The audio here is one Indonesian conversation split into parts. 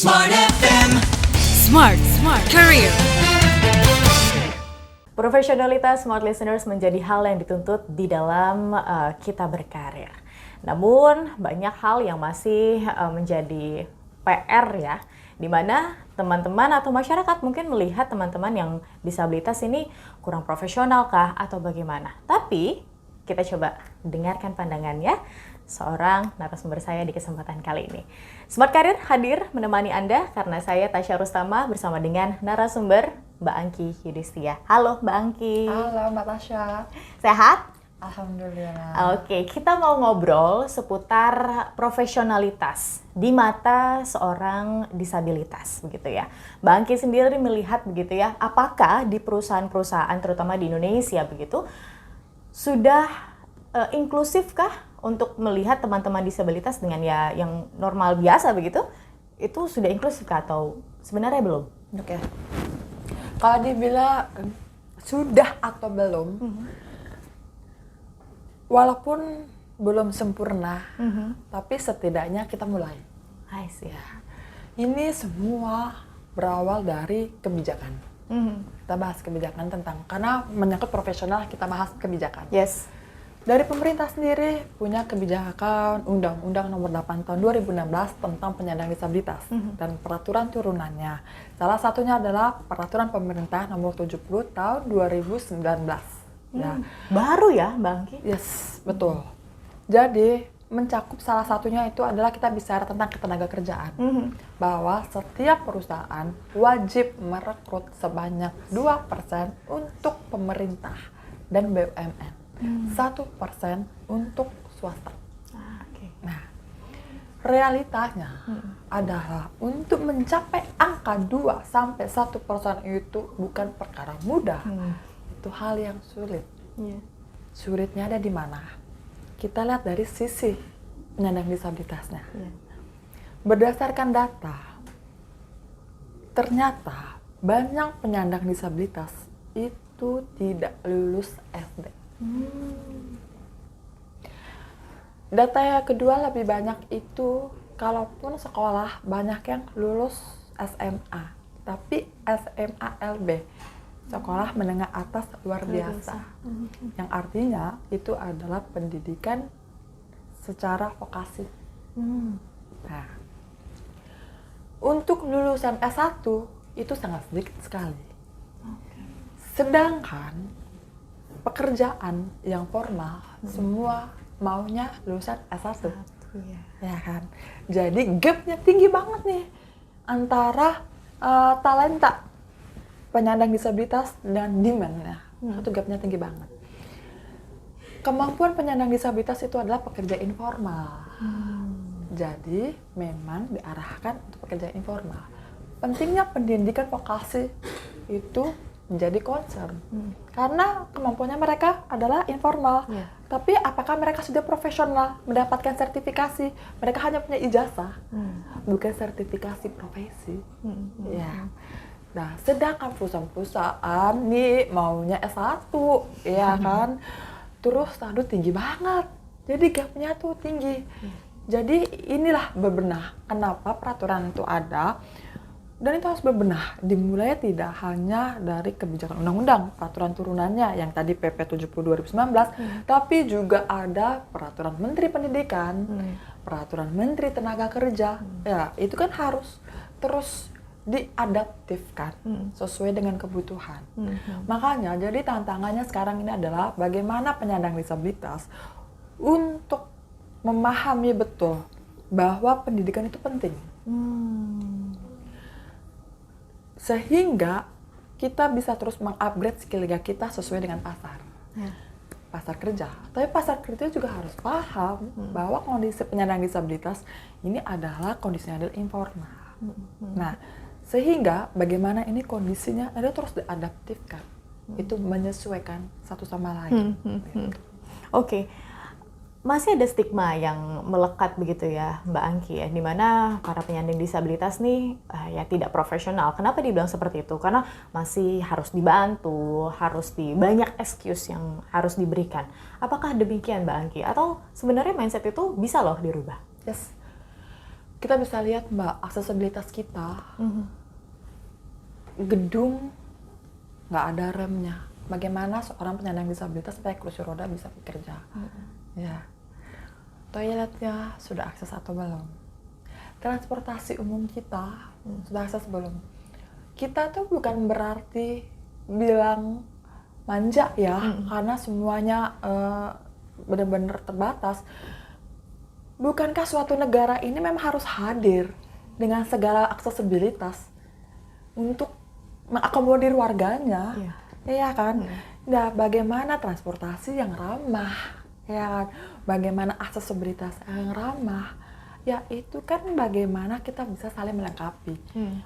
Smart FM. Smart Career. Profesionalitas smart listeners menjadi hal yang dituntut di dalam kita berkarir. Namun banyak hal yang masih menjadi PR ya, di mana teman-teman atau masyarakat mungkin melihat teman-teman yang disabilitas ini kurang profesional kah atau bagaimana. Tapi kita coba dengarkan pandangannya seorang narasumber saya di kesempatan kali ini. Smart Career hadir menemani Anda karena saya Tasya Rustama bersama dengan narasumber Mbak Angki Yudhistia. Halo Mbak Angki. Halo Mbak Tasya. Sehat? Alhamdulillah. Oke, kita mau ngobrol seputar profesionalitas di mata seorang disabilitas begitu ya. Mbak Angki sendiri melihat begitu ya, apakah di perusahaan-perusahaan terutama di Indonesia begitu sudah inklusifkah untuk melihat teman-teman disabilitas dengan ya yang normal biasa begitu? Itu sudah inklusifkah atau sebenarnya belum? Oke. Kalau dibilang sudah atau belum, walaupun belum sempurna, tapi setidaknya kita mulai. I see. Ya. Ini semua berawal dari kebijakan. Kita bahas kebijakan karena menyangkut profesional, kita bahas kebijakan. Yes. Dari pemerintah sendiri punya kebijakan Undang-Undang Nomor 8 Tahun 2016 tentang penyandang disabilitas dan peraturan turunannya. Salah satunya adalah Peraturan Pemerintah Nomor 70 Tahun 2019. Ya. Baru ya, Mbak Angki? Yes, betul. Jadi mencakup salah satunya itu adalah kita bicara tentang ketenaga kerjaan. Bahwa setiap perusahaan wajib merekrut sebanyak 2% untuk pemerintah dan BUMN. 1% untuk swasta. Nah, realitanya adalah untuk mencapai angka 2-1% itu bukan perkara mudah. Itu hal yang sulit. Sulitnya ada di mana? Kita lihat dari sisi penyandang disabilitasnya. Berdasarkan data, ternyata banyak penyandang disabilitas itu tidak lulus SD. Data yang kedua lebih banyak itu, kalaupun sekolah banyak yang lulus SMA, tapi SMA LB, sekolah menengah atas luar biasa. Yang artinya itu adalah pendidikan secara vokasi. Nah, untuk lulusan S1 itu sangat sedikit sekali. Sedangkan pekerjaan yang formal semua maunya lulusan S1. Ya kan? Jadi gapnya tinggi banget nih antara talenta penyandang disabilitas dan demand-nya. Itu gapnya tinggi banget. Kemampuan penyandang disabilitas itu adalah pekerja informal. Jadi memang diarahkan untuk pekerja informal. Pentingnya pendidikan vokasi itu menjadi concern. Karena kemampuannya mereka adalah informal. Tapi apakah mereka sudah profesional mendapatkan sertifikasi? Mereka hanya punya ijazah, bukan sertifikasi profesi. Ya. Nah, sedangkan perusahaan nih maunya S1, ya kan? Terus standar tinggi banget. Jadi gapnya tuh tinggi. Jadi inilah bebenah kenapa peraturan itu ada. Dan itu harus bebenah, dimulai tidak hanya dari kebijakan undang-undang, peraturan turunannya yang tadi PP 70 2019, tapi juga ada peraturan Menteri Pendidikan, peraturan Menteri Tenaga Kerja. Ya, itu kan harus terus diadaptifkan sesuai dengan kebutuhan. Makanya jadi tantangannya sekarang ini adalah bagaimana penyandang disabilitas untuk memahami betul bahwa pendidikan itu penting. Sehingga kita bisa terus mengupgrade skill kita sesuai dengan pasar kerja. Tapi pasar kerja juga harus paham bahwa kondisi penyandang disabilitas ini adalah kondisinya adalah informal. Nah, sehingga bagaimana ini kondisinya ada terus diadaptifkan. Itu menyesuaikan satu sama lain. Oke. Masih ada stigma yang melekat begitu ya Mbak Angki ya, di mana para penyandang disabilitas nih ya tidak profesional. Kenapa dibilang seperti itu? Karena masih harus dibantu, harus banyak excuse yang harus diberikan. Apakah demikian Mbak Angki? Atau sebenarnya mindset itu bisa loh dirubah? Yes. kita bisa lihat Mbak, aksesibilitas kita, gedung nggak ada remnya. Bagaimana seorang penyandang disabilitas supaya kursi roda bisa bekerja? Ya, toiletnya sudah akses atau belum? Transportasi umum kita sudah akses belum? Kita tuh bukan berarti bilang manja ya, karena semuanya benar-benar terbatas. Bukankah suatu negara ini memang harus hadir dengan segala aksesibilitas untuk mengakomodir warganya, ya kan? Nah, bagaimana transportasi yang ramah, ya kan? Bagaimana aksesibilitas yang ramah? Ya itu kan bagaimana kita bisa saling melengkapi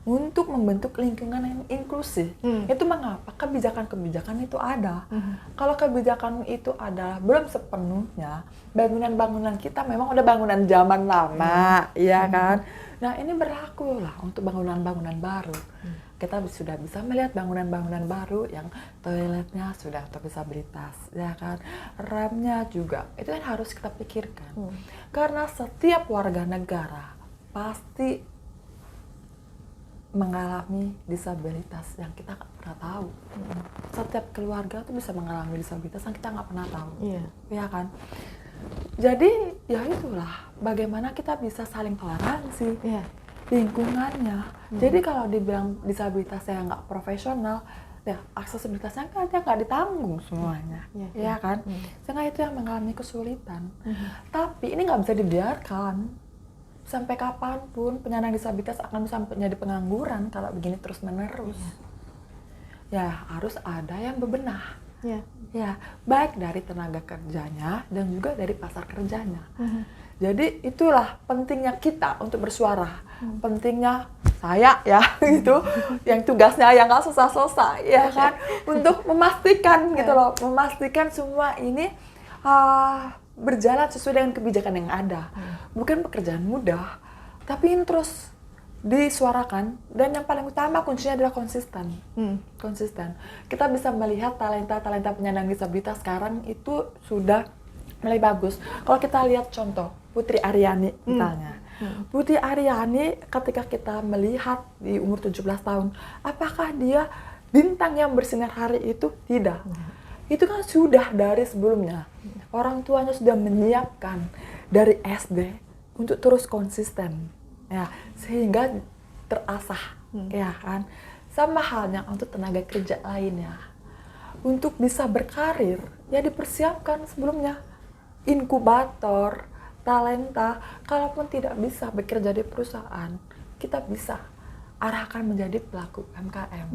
untuk membentuk lingkungan yang inklusif. Itu mengapa kebijakan-kebijakan itu ada. Kalau kebijakan itu ada belum sepenuhnya, bangunan-bangunan kita memang udah bangunan zaman lama, ya kan. Nah ini berlaku lah untuk bangunan-bangunan baru. Kita sudah bisa melihat bangunan-bangunan baru yang toiletnya sudah untuk disabilitas, ya kan. Remnya juga, itu kan harus kita pikirkan. Karena setiap warga negara pasti mengalami disabilitas yang kita nggak pernah tahu. Setiap keluarga tuh bisa mengalami disabilitas yang kita nggak pernah tahu, ya kan. Jadi ya itulah bagaimana kita bisa saling toleransi. Lingkungannya. Jadi kalau dibilang disabilitasnya nggak profesional, ya aksesibilitasnya kan nggak ditanggung semuanya, ya kan? Sehingga itu yang mengalami kesulitan. Tapi ini nggak bisa dibiarkan. Sampai kapanpun penyandang disabilitas akan bisa menjadi pengangguran kalau begini terus-menerus. Ya harus ada yang bebenah. Ya, baik dari tenaga kerjanya dan juga dari pasar kerjanya. Jadi itulah pentingnya kita untuk bersuara, pentingnya saya ya gitu, yang tugasnya yang nggak susah-susah ya kan, untuk memastikan gitu loh, memastikan semua ini berjalan sesuai dengan kebijakan yang ada. Bukan pekerjaan mudah, tapi ini terus disuarakan, dan yang paling utama kuncinya adalah konsisten. Konsisten. Kita bisa melihat talenta-talenta penyandang disabilitas sekarang itu sudah mulai bagus. Kalau kita lihat contoh Putri Aryani misalnya. Putri Aryani ketika kita melihat di umur 17 tahun, apakah dia bintang yang bersinar hari itu? Tidak. Itu kan sudah dari sebelumnya. Orang tuanya sudah menyiapkan dari SD untuk terus konsisten. Ya, sehingga terasah, ya kan. Sama halnya untuk tenaga kerja lainnya. Untuk bisa berkarir, ya dipersiapkan sebelumnya. Inkubator, talenta, kalaupun tidak bisa bekerja di perusahaan, kita bisa arahkan menjadi pelaku UMKM.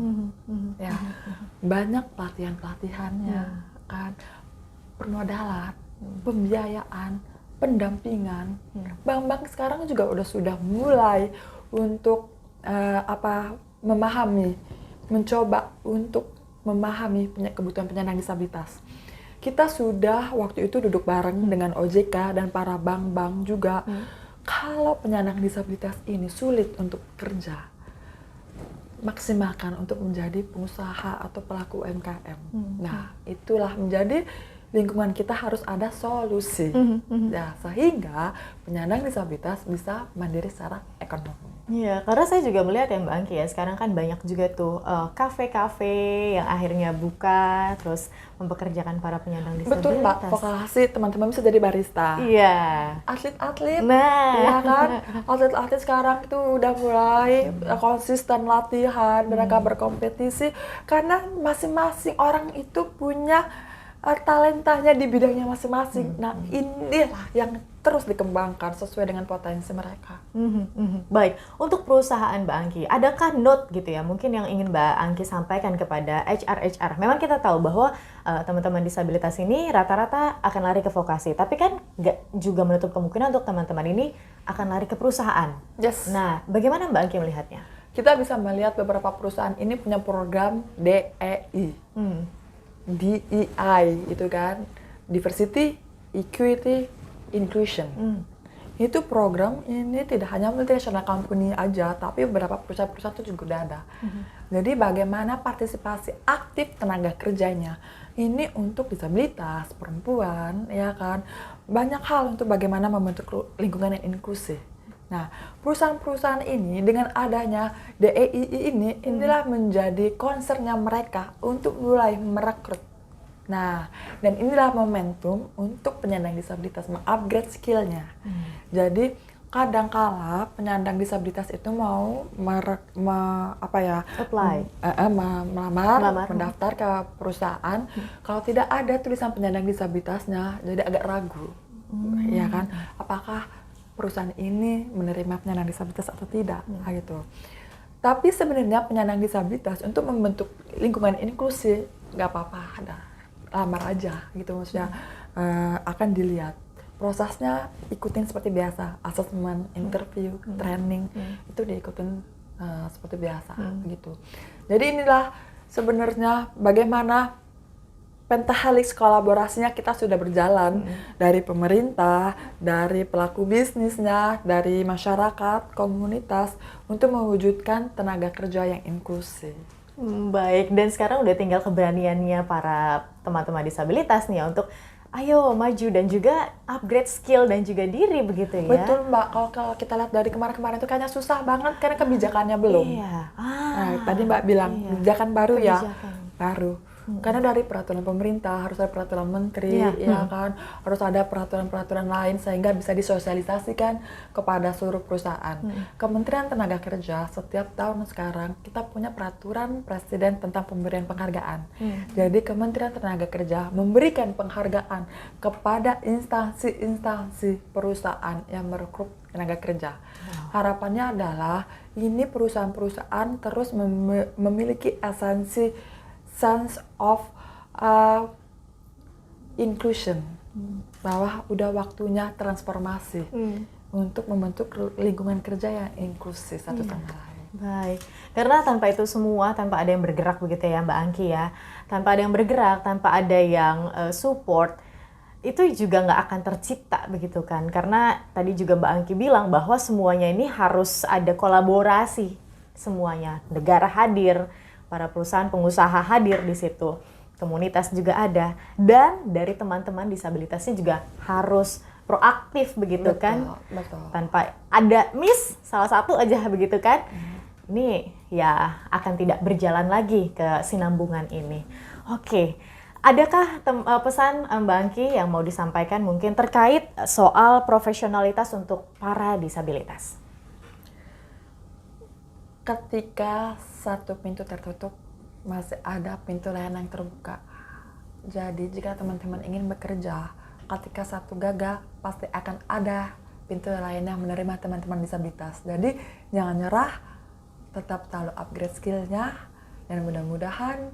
Ya, banyak pelatihan-pelatihannya, kan, permodalan, pembiayaan, pendampingan. Bank-bank sekarang juga sudah mulai untuk mencoba untuk memahami kebutuhan penyandang disabilitas. Kita sudah waktu itu duduk bareng dengan OJK dan para bank-bank juga. Kalau penyandang disabilitas ini sulit untuk kerja, maksimalkan untuk menjadi pengusaha atau pelaku UMKM. Nah, itulah menjadi lingkungan kita harus ada solusi. Ya, sehingga penyandang disabilitas bisa mandiri secara ekonomi. Iya, karena saya juga melihat ya Mbak Angki ya, sekarang kan banyak juga tuh kafe-kafe yang akhirnya buka, terus mempekerjakan para penyandang disabilitas. Betul Mbak, vokasi teman-teman bisa jadi barista. Iya. Atlet-atlet, Nah, ya kan? Atlet-atlet sekarang itu udah mulai konsisten latihan, mereka berkompetisi, karena masing-masing orang itu punya talentanya di bidangnya masing-masing. Nah, inilah yang terus dikembangkan sesuai dengan potensi mereka. Baik, untuk perusahaan Mbak Angki, adakah note gitu ya, mungkin yang ingin Mbak Angki sampaikan kepada HR? Memang kita tahu bahwa teman-teman disabilitas ini rata-rata akan lari ke vokasi, tapi kan nggak juga menutup kemungkinan untuk teman-teman ini akan lari ke perusahaan. Yes. Nah, bagaimana Mbak Angki melihatnya? Kita bisa melihat beberapa perusahaan ini punya program DEI. DEI itu kan, Diversity, Equity, Inclusion. Itu program ini tidak hanya multinational company aja, tapi beberapa perusahaan-perusahaan itu juga udah ada. Jadi bagaimana partisipasi aktif tenaga kerjanya ini untuk disabilitas, perempuan, ya kan, banyak hal untuk bagaimana membentuk lingkungan yang inklusif. Nah, perusahaan-perusahaan ini dengan adanya DEII inilah menjadi concernnya mereka untuk mulai merekrut. Nah, dan inilah momentum untuk penyandang disabilitas mengupgrade skillnya. Jadi kadangkala penyandang disabilitas itu mau melamar, mendaftar ke perusahaan, kalau tidak ada tulisan penyandang disabilitasnya, jadi agak ragu, ya kan? Apakah perusahaan ini menerima penyandang disabilitas atau tidak, gitu. Tapi sebenarnya penyandang disabilitas untuk membentuk lingkungan inklusi nggak apa-apa, ada lamar aja, gitu maksudnya. Akan dilihat prosesnya, ikutin seperti biasa, asesmen, interview, training, itu diikutin seperti biasa, gitu. Jadi inilah sebenarnya bagaimana pentahelix kolaborasinya kita sudah berjalan dari pemerintah, dari pelaku bisnisnya, dari masyarakat, komunitas untuk mewujudkan tenaga kerja yang inklusif. Baik, dan sekarang udah tinggal keberaniannya para teman-teman disabilitas nih ya untuk ayo maju dan juga upgrade skill dan juga diri begitu ya. Betul Mbak, kalau kita lihat dari kemarin-kemarin itu kayaknya susah banget karena kebijakannya belum. Iya. Nah, tadi Mbak bilang kebijakan baru ya, baru. Karena dari peraturan pemerintah, harus ada peraturan menteri, ya kan, harus ada peraturan-peraturan lain sehingga bisa disosialisasikan kepada seluruh perusahaan. Kementerian Tenaga Kerja setiap tahun sekarang kita punya peraturan presiden tentang pemberian penghargaan. Jadi Kementerian Tenaga Kerja memberikan penghargaan kepada instansi-instansi perusahaan yang merekrut tenaga kerja. Harapannya adalah ini perusahaan-perusahaan terus memiliki esensi sense of inclusion, bahwa udah waktunya transformasi untuk membentuk lingkungan kerja yang inklusif satu sama lain. Baik, karena tanpa itu semua, tanpa ada yang bergerak begitu ya Mbak Angki ya, tanpa ada yang bergerak, tanpa ada yang support, itu juga nggak akan tercipta begitu kan, karena tadi juga Mbak Angki bilang bahwa semuanya ini harus ada kolaborasi, semuanya, negara hadir, para perusahaan pengusaha hadir di situ, komunitas juga ada, dan dari teman-teman disabilitasnya juga harus proaktif begitu kan, tanpa ada miss salah satu aja begitu kan, ini ya akan tidak berjalan lagi kesinambungan ini. Oke, adakah pesan Mbak Angki yang mau disampaikan mungkin terkait soal profesionalitas untuk para disabilitas? Ketika satu pintu tertutup, masih ada pintu lain yang terbuka. Jadi jika teman-teman ingin bekerja, ketika satu gagal, pasti akan ada pintu lain yang menerima teman-teman disabilitas. Jadi jangan nyerah, tetap selalu upgrade skillnya, dan mudah-mudahan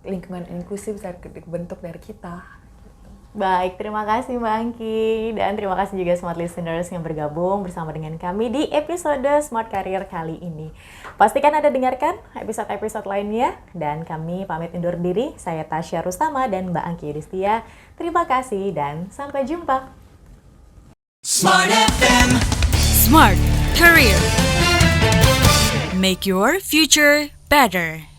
lingkungan inklusif bisa dibentuk dari kita. Baik, terima kasih Mbak Angki, dan terima kasih juga Smart Listeners yang bergabung bersama dengan kami di episode Smart Career kali ini. Pastikan Anda dengarkan episode-episode lainnya, dan kami pamit undur diri. Saya Tasya Rustama dan Mbak Angki Yudhistia. Terima kasih dan sampai jumpa. Smart FM. Smart Career. Make your future better.